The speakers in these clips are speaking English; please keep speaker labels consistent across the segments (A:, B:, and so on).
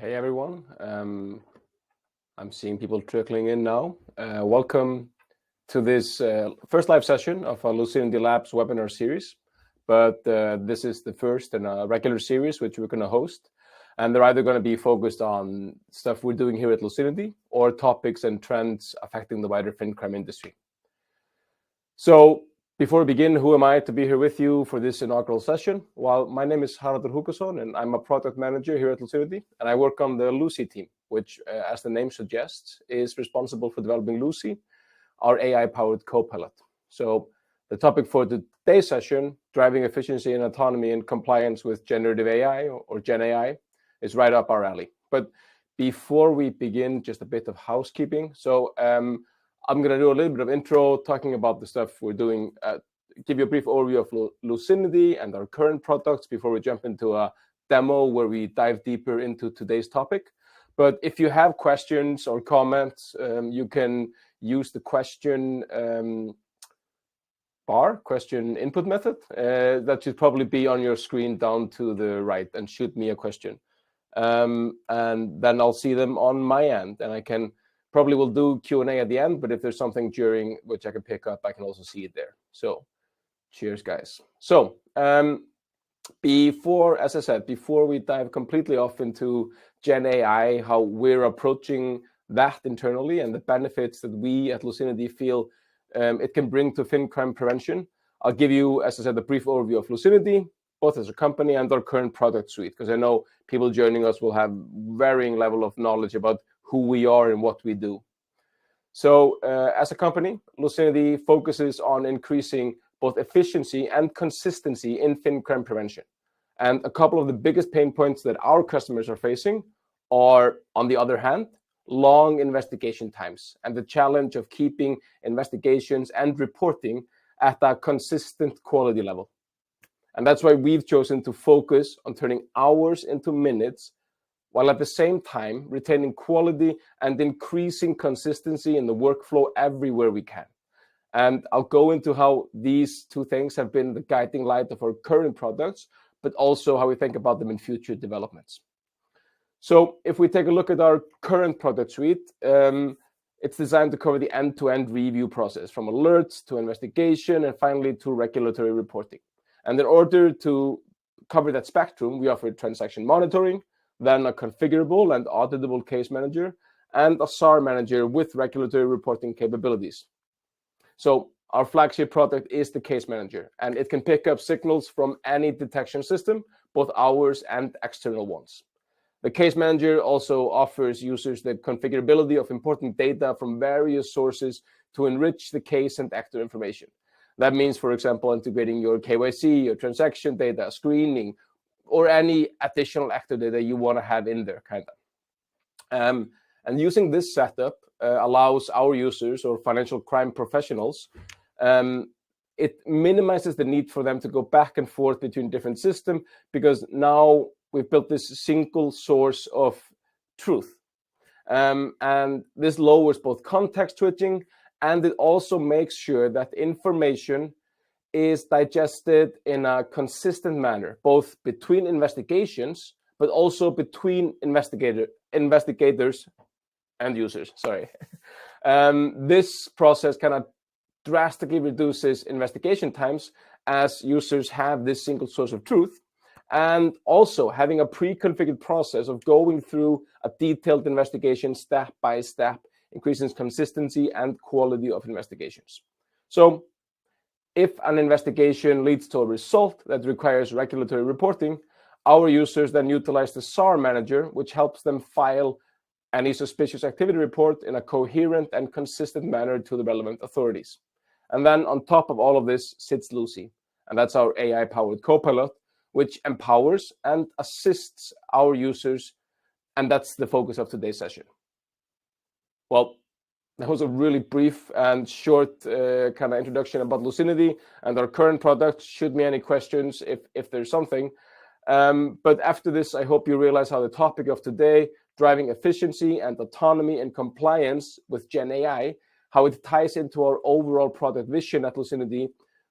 A: Hey everyone, I'm seeing people trickling in now. Welcome to this first live session of our Lucinity Labs webinar series. But this is the first in a regular series which we're going to host. And they're either going to be focused on stuff we're doing here at Lucinity or topics and trends affecting the wider FinCrime industry. So before we begin, who am I to be here with you for this inaugural session? Well, my name is Haraldur Hugason, and I'm a product manager here at Lucinity, and I work on the Lucy team, which, as the name suggests, is responsible for developing Lucy, our AI-powered co-pilot. So the topic for today's session, driving efficiency and autonomy in compliance with generative AI or Gen AI, is right up our alley. But before we begin, just a bit of housekeeping. So I'm going to do a little bit of intro, talking about the stuff we're doing, give you a brief overview of Lucinity and our current products before we jump into a demo where we dive deeper into today's topic. But if you have questions or comments, you can use the question question input method. That should probably be on your screen down to the right, and shoot me a question. And then I'll see them on my end, and I can probably will do Q&A at the end, but if there's something during which I can pick up, I can also see it there. So cheers, guys. So as I said, before we dive completely off into Gen AI, how we're approaching that internally and the benefits that we at Lucinity feel it can bring to FinCrime prevention, I'll give you, as I said, a brief overview of Lucinity, both as a company and our current product suite, because I know people joining us will have varying level of knowledge about who we are and what we do. So as a company, Lucinity focuses on increasing both efficiency and consistency in FinCrime prevention. And a couple of the biggest pain points that our customers are facing are, on the other hand, long investigation times and the challenge of keeping investigations and reporting at a consistent quality level. And that's why we've chosen to focus on turning hours into minutes, while at the same time retaining quality and increasing consistency in the workflow everywhere we can. And I'll go into how these two things have been the guiding light of our current products, but also how we think about them in future developments. So if we take a look at our current product suite, it's designed to cover the end-to-end review process, from alerts to investigation and finally to regulatory reporting. And in order to cover that spectrum, we offer transaction monitoring, then a configurable and auditable case manager, and a SAR manager with regulatory reporting capabilities. So our flagship product is the case manager, and it can pick up signals from any detection system, both ours and external ones. The case manager also offers users the configurability of important data from various sources to enrich the case and actor information. That means, for example, integrating your KYC, your transaction data, screening, or any additional actor data you want to have in there, kind of. And using this setup allows our users or financial crime professionals, it minimizes the need for them to go back and forth between different systems, because now we've built this single source of truth. And this lowers both context switching, and it also makes sure that information is digested in a consistent manner, both between investigations, but also between investigators and users. Sorry. This process kind of drastically reduces investigation times as users have this single source of truth, and also having a pre-configured process of going through a detailed investigation step by step increases consistency and quality of investigations. So if an investigation leads to a result that requires regulatory reporting, our users then utilize the SAR manager, which helps them file any suspicious activity report in a coherent and consistent manner to the relevant authorities. And then on top of all of this sits Lucy, and that's our AI-powered co-pilot, which empowers and assists our users, and that's the focus of today's session. Well, that was a really brief and short kind of introduction about Lucinity and our current product. Shoot me any questions if there's something. But after this, I hope you realize how the topic of today, driving efficiency and autonomy and compliance with Gen AI, how it ties into our overall product vision at Lucinity,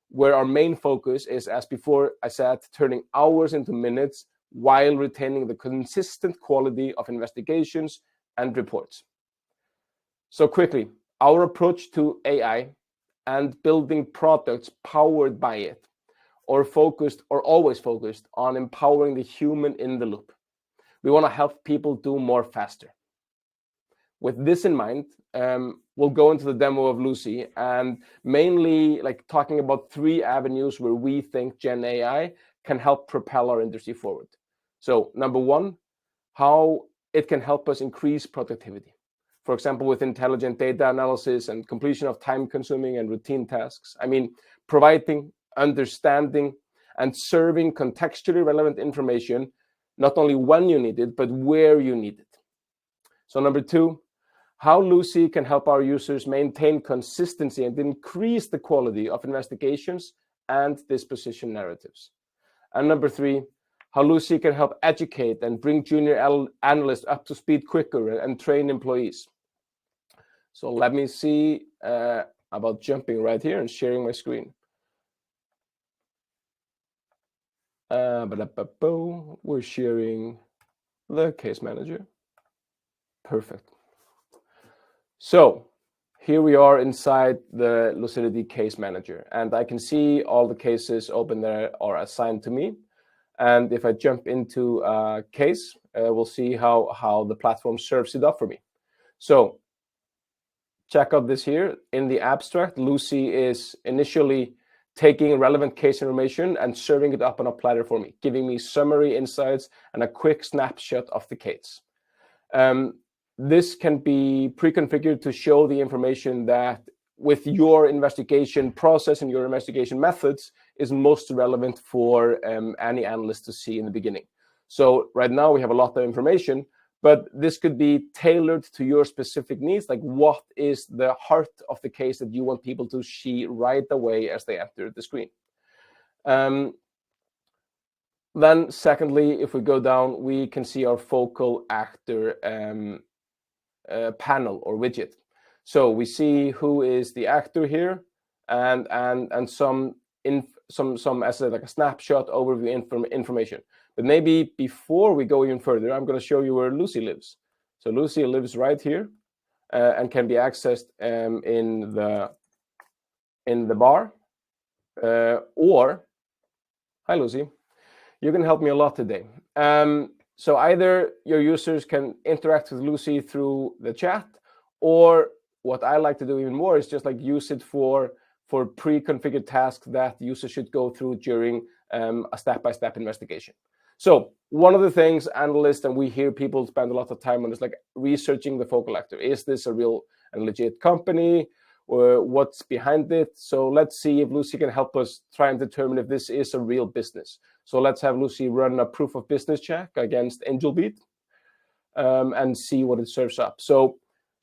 A: where our main focus is, as before I said, turning hours into minutes while retaining the consistent quality of investigations and reports. So quickly, our approach to AI and building products powered by it, or always focused on empowering the human in the loop. We want to help people do more faster. With this in mind, we'll go into the demo of Lucy and mainly talking about 3 avenues where we think Gen AI can help propel our industry forward. So number 1, how it can help us increase productivity. For example, with intelligent data analysis and completion of time-consuming and routine tasks. I mean, providing, understanding, and serving contextually relevant information, not only when you need it, but where you need it. So number 2, how Lucy can help our users maintain consistency and increase the quality of investigations and disposition narratives. And number 3, how Lucy can help educate and bring junior analysts up to speed quicker and train employees. So let me see about jumping right here and sharing my screen. We're sharing the case manager. Perfect. So here we are inside the Lucinity case manager, and I can see all the cases open there are assigned to me. And if I jump into a case, we'll see how the platform serves it up for me. So check out this here. In the abstract, Lucy is initially taking relevant case information and serving it up on a platter for me, giving me summary insights and a quick snapshot of the case. This can be pre-configured to show the information that with your investigation process and your investigation methods is most relevant for any analyst to see in the beginning. So right now we have a lot of information, but this could be tailored to your specific needs, like what is the heart of the case that you want people to see right away as they enter the screen. Then secondly, if we go down, we can see our focal actor panel or widget. So we see who is the actor here, and some as like a snapshot overview information. But maybe before we go even further, I'm going to show you where Lucy lives. So Lucy lives right here and can be accessed in the bar. Or, hi Lucy, you can help me a lot today. So either your users can interact with Lucy through the chat, or what I like to do even more is just use it for pre-configured tasks that users should go through during a step-by-step investigation. So one of the things analysts and we hear people spend a lot of time on is researching the focal actor. Is this a real and legit company? Or what's behind it? So let's see if Lucy can help us try and determine if this is a real business. So let's have Lucy run a proof of business check against AngelBeat and see what it serves up. So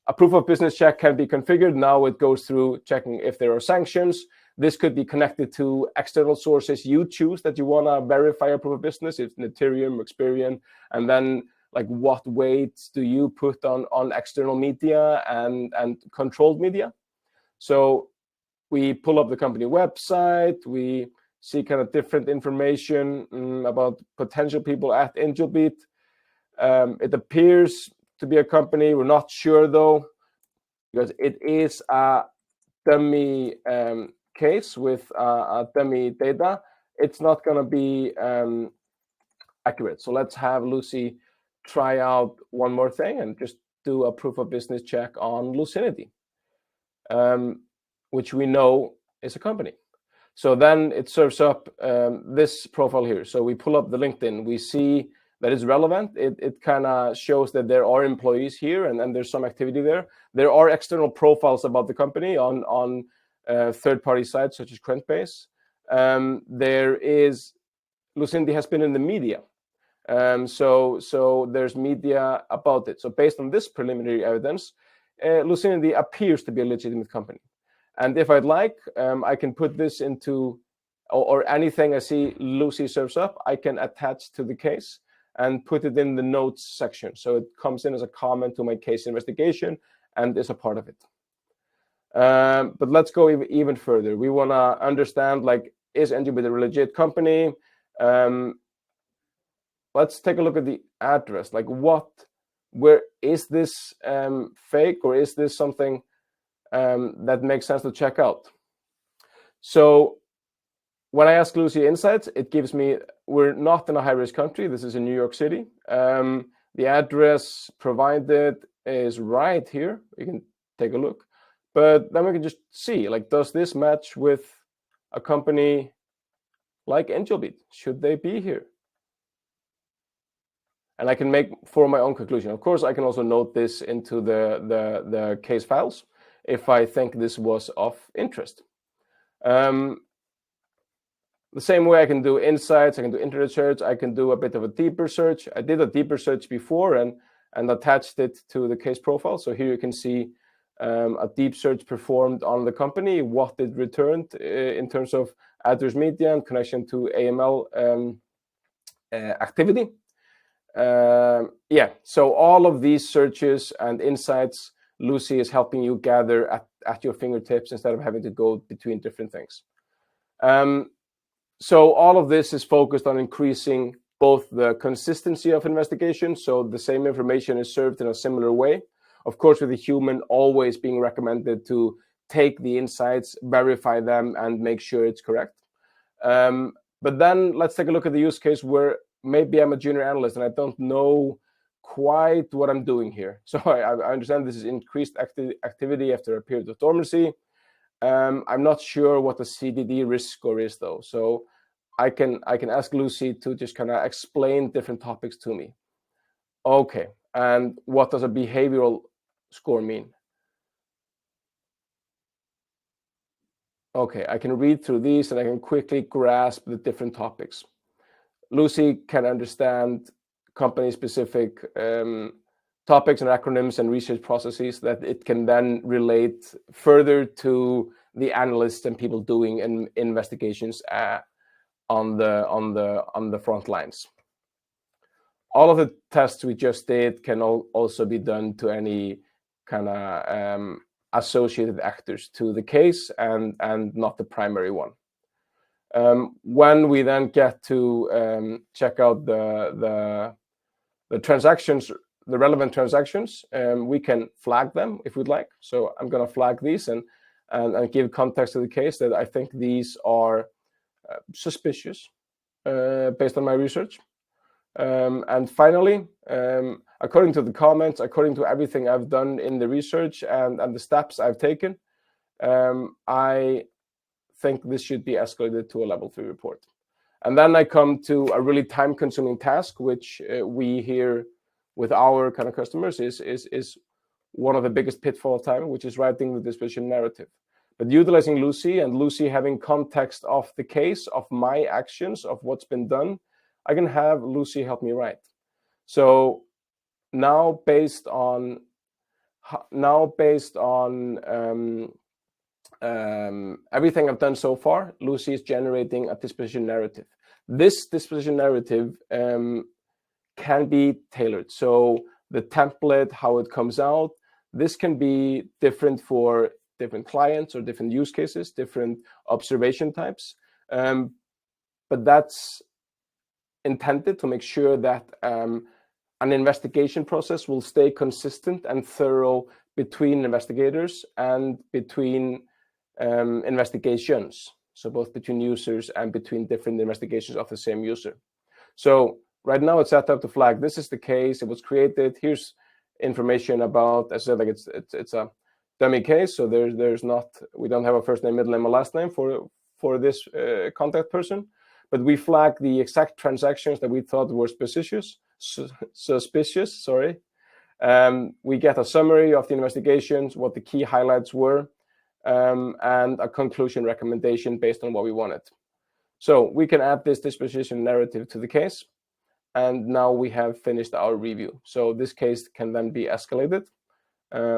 A: a proof of business check can be configured. Now it goes through checking if there are sanctions. This could be connected to external sources you choose that you want to verify a proof of business. It's Ethereum, Experian, and then what weights do you put on external media and controlled media? So we pull up the company website. We see kind of different information about potential people at AngelBeat. It appears to be a company. We're not sure though, because it is a dummy case with dummy data. It's not going to be accurate. So let's have Lucy try out one more thing and just do a proof of business check on Lucinity, which we know is a company. So then it serves up this profile here. So we pull up the LinkedIn. We see that it's relevant. It kind of shows that there are employees here and there's some activity there. There are external profiles about the company on third-party sites such as Crunchbase. Lucinity has been in the media. So there's media about it. So based on this preliminary evidence, Lucinity appears to be a legitimate company. And if I'd like, I can put this into, or anything I see Lucy serves up, I can attach to the case and put it in the notes section. So it comes in as a comment to my case investigation and is a part of it. But let's go even further. We want to understand, is AngelBeat a legit company? Well, let's take a look at the address. Like where is this fake, or is this something that makes sense to check out? So when I ask Lucy Insights, it gives me, we're not in a high-risk country. This is in New York City. The address provided is right here. You can take a look. But then we can just see, like, does this match with a company like AngelBeat? Should they be here? And I can form my own conclusion. Of course, I can also note this into the case files if I think this was of interest. The same way I can do insights, I can do internet search, I can do a bit of a deeper search. I did a deeper search before and attached it to the case profile. So here you can see a deep search performed on the company, what it returned in terms of address media and connection to AML activity. Yeah, so all of these searches and insights, Lucy is helping you gather at your fingertips instead of having to go between different things. So all of this is focused on increasing both the consistency of investigation, so the same information is served in a similar way. Of course, with the human always being recommended to take the insights, verify them, and make sure it's correct. But then let's take a look at the use case where maybe I'm a junior analyst and I don't know quite what I'm doing here. So I understand this is increased activity after a period of dormancy. I'm not sure what the CDD risk score is though. So I can ask Lucy to just kind of explain different topics to me. Okay, and what does a behavioral score mean? Okay, I can read through these and I can quickly grasp the different topics. Lucy can understand company-specific topics and acronyms and research processes that it can then relate further to the analysts and people doing investigations on the front lines. All of the tests we just did can also be done to any kind of associated actors to the case and not the primary one. When we then get to check out the transactions, the relevant transactions, we can flag them if we'd like. So I'm going to flag these and give context to the case that I think these are suspicious based on my research. And finally, according to the comments, according to everything I've done in the research and the steps I've taken, I think this should be escalated to a level 3 report. And then I come to a really time-consuming task, which we hear with our kind of customers is one of the biggest pitfalls of time, which is writing the disposition narrative. But utilizing Lucy and Lucy having context of the case, of my actions, of what's been done, I can have Lucy help me write. So now based on everything I've done so far, Lucy is generating a disposition narrative. This disposition narrative can be tailored. So the template, how it comes out, this can be different for different clients or different use cases, different observation types. But that's intended to make sure that an investigation process will stay consistent and thorough between investigators and between investigations. So both between users and between different investigations of the same user. So right now it's set up to flag, this is the case, it was created, here's information about, as I said, like it's a dummy case, so there's not, we don't have a first name, middle name, or last name for this contact person, but we flag the exact transactions that we thought were suspicious. We get a summary of the investigations, what the key highlights were, and a conclusion recommendation based on what we wanted. So we can add this disposition narrative to the case, and now we have finished our review. So this case can then be escalated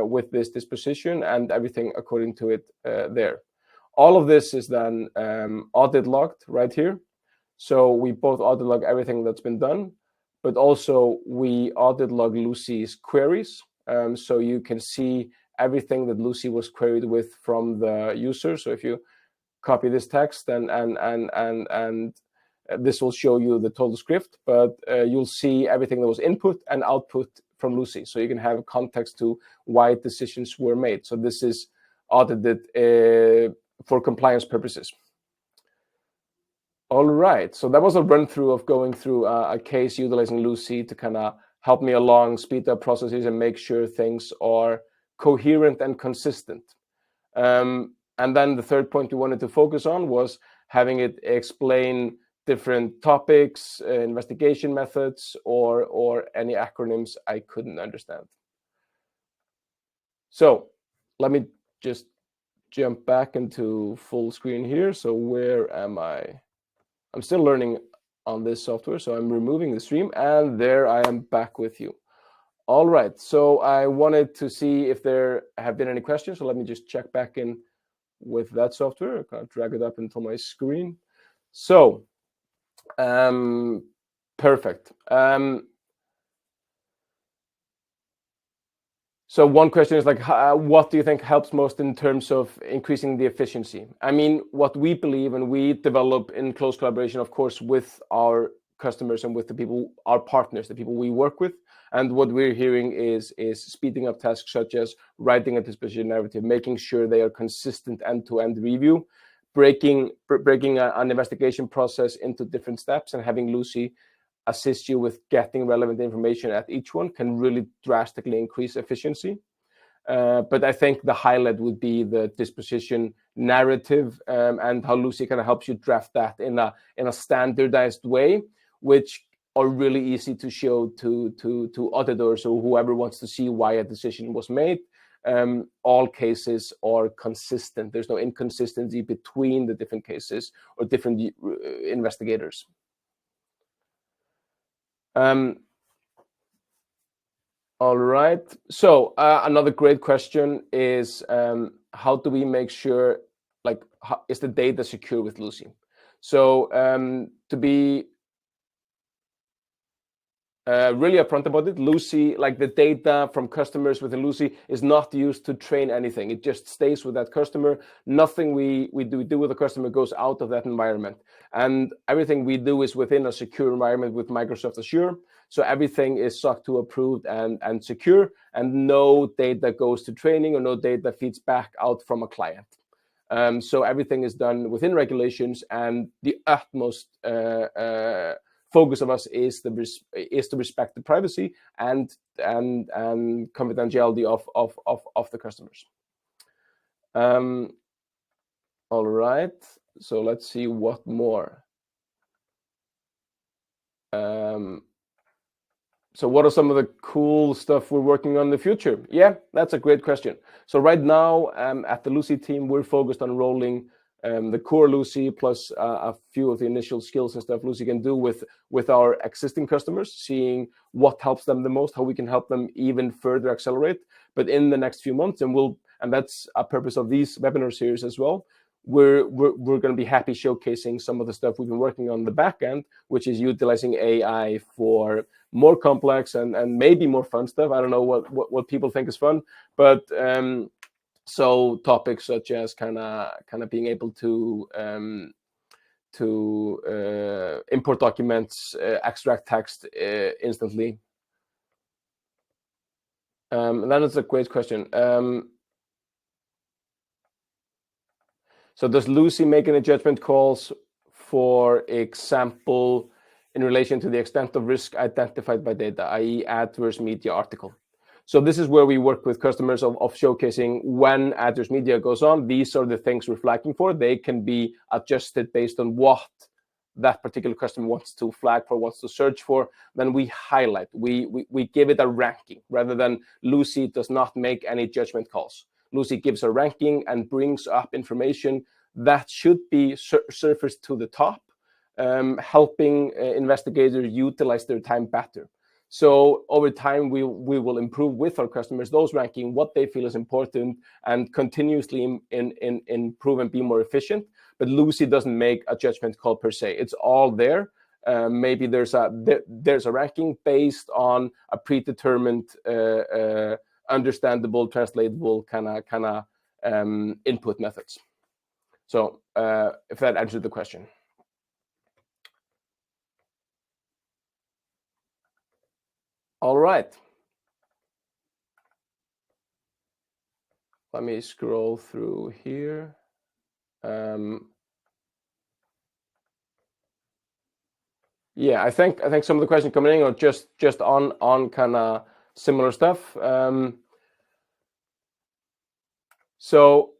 A: with this disposition and everything according to it there. All of this is then audit logged right here. So we both audit log everything that's been done, but also we audit log Lucy's queries. So you can see everything that Lucy was queried with from the user. So if you copy this text and this will show you the total script, but you'll see everything that was input and output from Lucy. So you can have context to why decisions were made. So this is audited for compliance purposes. All right, so that was a run through of going through a case utilizing Lucy to kind of help me along, speed up processes, and make sure things are coherent and consistent. And then the third point we wanted to focus on was having it explain different topics, investigation methods, or any acronyms I couldn't understand. So let me just jump back into full screen here. So where am I? I'm still learning on this software, so I'm removing the stream, and there I am back with you. All right, so I wanted to see if there have been any questions, so let me just check back in with that software. I can't drag it up into my screen. So, perfect. So one question is like, what do you think helps most in terms of increasing the efficiency? I mean, what we believe, and we develop in close collaboration, of course, with our customers and with the people, our partners, the people we work with. And what we're hearing is speeding up tasks such as writing a disposition narrative, making sure they are consistent end-to-end review, breaking an investigation process into different steps, and having Lucy assist you with getting relevant information at each one can really drastically increase efficiency. But I think the highlight would be the disposition narrative, and how Lucy kind of helps you draft that in a standardized way, which are really easy to show to auditors or whoever wants to see why a decision was made. All cases are consistent. There's no inconsistency between the different cases or different investigators. All right. So another great question is, how do we make sure, like, is the data secure with Lucy? So to be really upfront about it, Lucy, like the data from customers within Lucy is not used to train anything. It just stays with that customer. Nothing we do with the customer goes out of that environment. And everything we do is within a secure environment with Microsoft Azure. So everything is SOC 2 approved and secure, and no data goes to training or no data feeds back out from a client. So everything is done within regulations, and the utmost focus of us is to respect the privacy and confidentiality of the customers. All right, so let's see what more. So what are some of the cool stuff we're working on in the future? Yeah, that's a great question. So right now, at the Lucy team, we're focused on rolling the core Lucy plus a few of the initial skills and stuff Lucy can do with our existing customers, seeing what helps them the most, how we can help them even further accelerate. But in the next few months, and that's a purpose of these webinar series as well, we're going to be happy showcasing some of the stuff we've been working on the back end, which is utilizing AI for more complex and maybe more fun stuff. I don't know what people think is fun, but so topics such as kind of being able to import documents, extract text instantly. And that is a great question. So does Lucy make any judgment calls, for example, in relation to the extent of risk identified by data, i.e. adverse media article? So this is where we work with customers of showcasing when adverse media goes on. These are the things we're flagging for. They can be adjusted based on what that particular customer wants to flag for, wants to search for. Then we highlight, we give it a ranking, rather than Lucy does not make any judgment calls. Lucy gives a ranking and brings up information that should be surfaced to the top, helping investigators utilize their time better. So over time, we will improve with our customers those ranking, what they feel is important, and continuously improve and be more efficient. But Lucy doesn't make a judgment call per se. It's all there. Maybe there's a ranking based on a predetermined, understandable, translatable kind of input methods. So if that answered the question. All right. Let me scroll through here. Yeah, I think some of the questions coming in are just on kind of similar stuff. So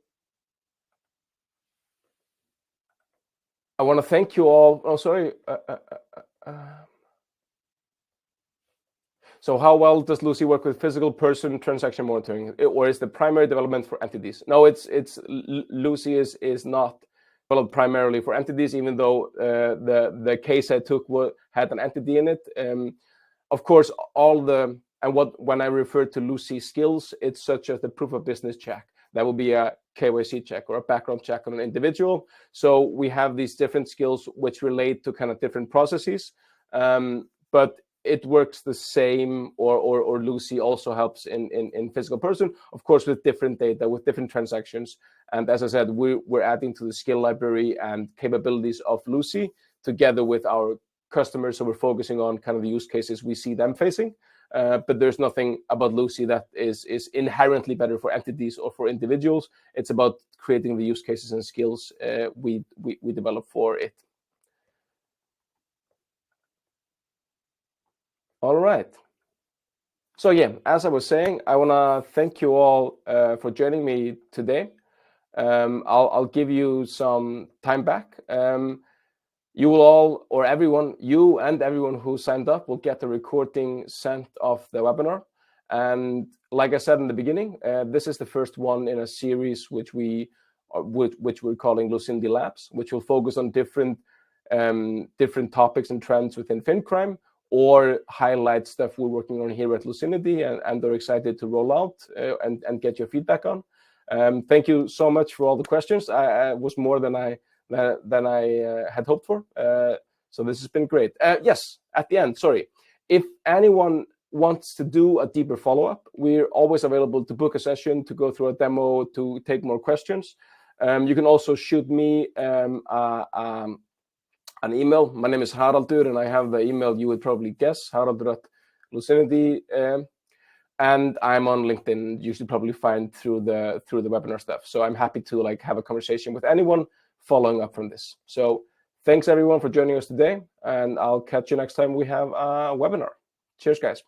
A: I want to thank you all. Oh, sorry. So how well does Lucy work with physical person transaction monitoring, or is the primary development for entities? No, Lucy is not developed primarily for entities, even though the case I took had an entity in it. Of course, when I refer to Lucy skills, it's such as the proof of business check. That will be a KYC check or a background check on an individual. So we have these different skills which relate to kind of different processes, but it works the same, or Lucy also helps in physical person, of course, with different data, with different transactions. And as I said, we're adding to the skill library and capabilities of Lucy together with our customers. So we're focusing on kind of the use cases we see them facing. But there's nothing about Lucy that is inherently better for entities or for individuals. It's about creating the use cases and skills we develop for it. All right. So yeah, as I was saying, I want to thank you all for joining me today. I'll give you some time back. You will all, or everyone, you and everyone who signed up will get the recording sent of the webinar. And like I said in the beginning, this is the first one in a series which we're calling Lucinity Labs, which will focus on different topics and trends within FinCrime, or highlight stuff we're working on here at Lucinity and are excited to roll out and get your feedback on. Thank you so much for all the questions. I was more than I had hoped for. So this has been great. Yes, at the end, sorry. If anyone wants to do a deeper follow-up, we're always available to book a session, to go through a demo, to take more questions. You can also shoot me an email. My name is Haraldur, and I have the email you would probably guess, haraldur@lucinity. And I'm on LinkedIn. You should probably find through the webinar stuff. So I'm happy to have a conversation with anyone following up from this. So thanks everyone for joining us today, and I'll catch you next time we have a webinar. Cheers, guys.